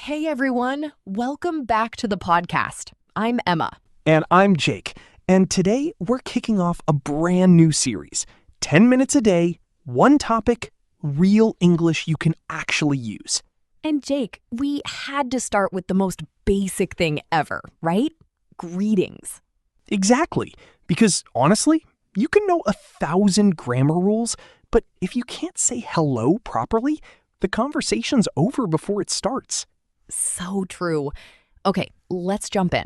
Hey everyone, welcome back to the podcast. I'm Emma. And I'm Jake. And today we're kicking off a brand new series. 10 minutes a day, one topic, real English you can actually use. And Jake, we had to start with the most basic thing ever, right? Greetings. Exactly. Because honestly, you can know 1,000 grammar rules, but if you can't say hello properly, the conversation's over before it starts. So true. Okay, let's jump in.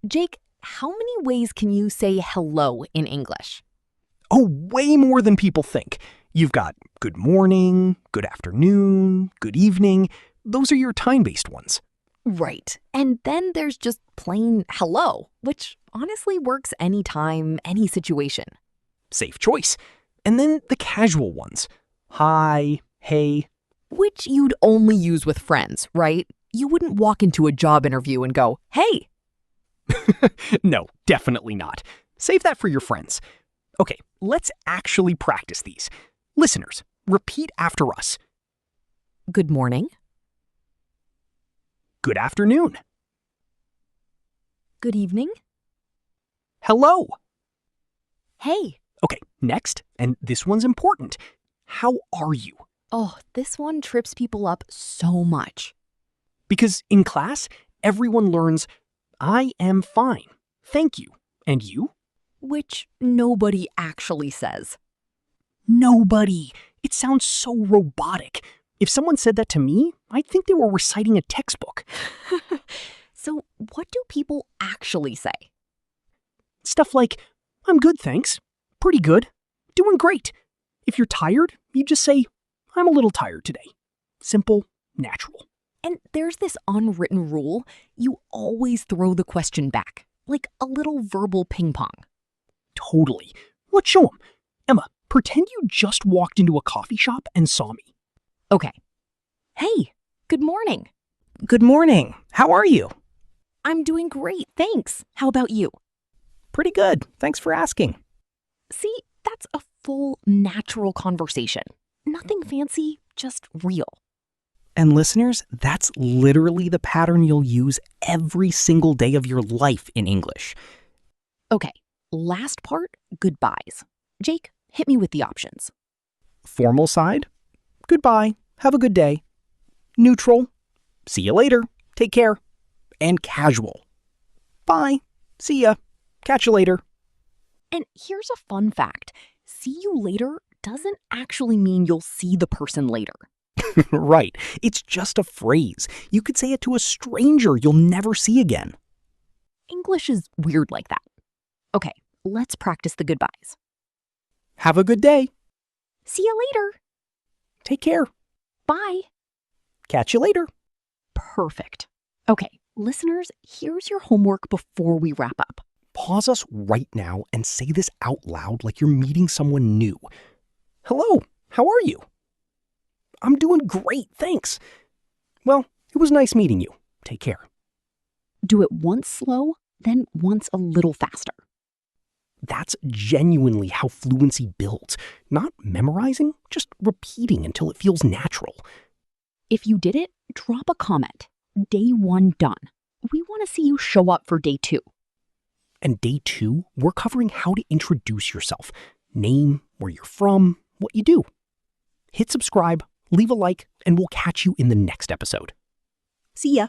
Jake, how many ways can you say hello in English? Oh, way more than people think. You've got good morning, good afternoon, good evening. Those are your time-based ones. Right. And then there's just plain hello, which honestly works anytime, any situation. Safe choice. And then the casual ones. Hi, hey. Which you'd only use with friends, right? You wouldn't walk into a job interview and go, hey. No, definitely not. Save that for your friends. Okay, let's actually practice these. Listeners, repeat after us. Good morning. Good afternoon. Good evening. Hello. Hey. Okay, next, and this one's important. How are you? Oh, this one trips people up so much. Because in class, everyone learns, I am fine, thank you. And you? Which nobody actually says. Nobody. It sounds so robotic. If someone said that to me, I'd think they were reciting a textbook. So what do people actually say? Stuff like, I'm good, thanks. Pretty good. Doing great. If you're tired, you just say, I'm a little tired today. Simple, natural. And there's this unwritten rule. You always throw the question back, like a little verbal ping pong. Totally. Let's show them. Emma, pretend you just walked into a coffee shop and saw me. Okay. Hey, good morning. Good morning. How are you? I'm doing great, thanks. How about you? Pretty good. Thanks for asking. See, that's a full, natural conversation. Nothing fancy, just real. And listeners, that's literally the pattern you'll use every single day of your life in English. Okay, last part, goodbyes. Jake, hit me with the options. Formal side, goodbye, have a good day. Neutral, see you later, take care. And casual, bye, see ya, catch you later. And here's a fun fact. See you later doesn't actually mean you'll see the person later. Right, it's just a phrase. You could say it to a stranger you'll never see again. English is weird like that. Okay, let's practice the goodbyes. Have a good day. See you later. Take care. Bye. Catch you later. Perfect. Okay, listeners, here's your homework before we wrap up. Pause us right now and say this out loud like you're meeting someone new. Hello, how are you? I'm doing great, thanks. Well, it was nice meeting you. Take care. Do it once slow, then once a little faster. That's genuinely how fluency builds. Not memorizing, just repeating until it feels natural. If you did it, drop a comment. Day 1 done. We want to see you show up for day 2. And day 2, we're covering how to introduce yourself. Name, where you're from, what you do. Hit subscribe, leave a like, and we'll catch you in the next episode. See ya.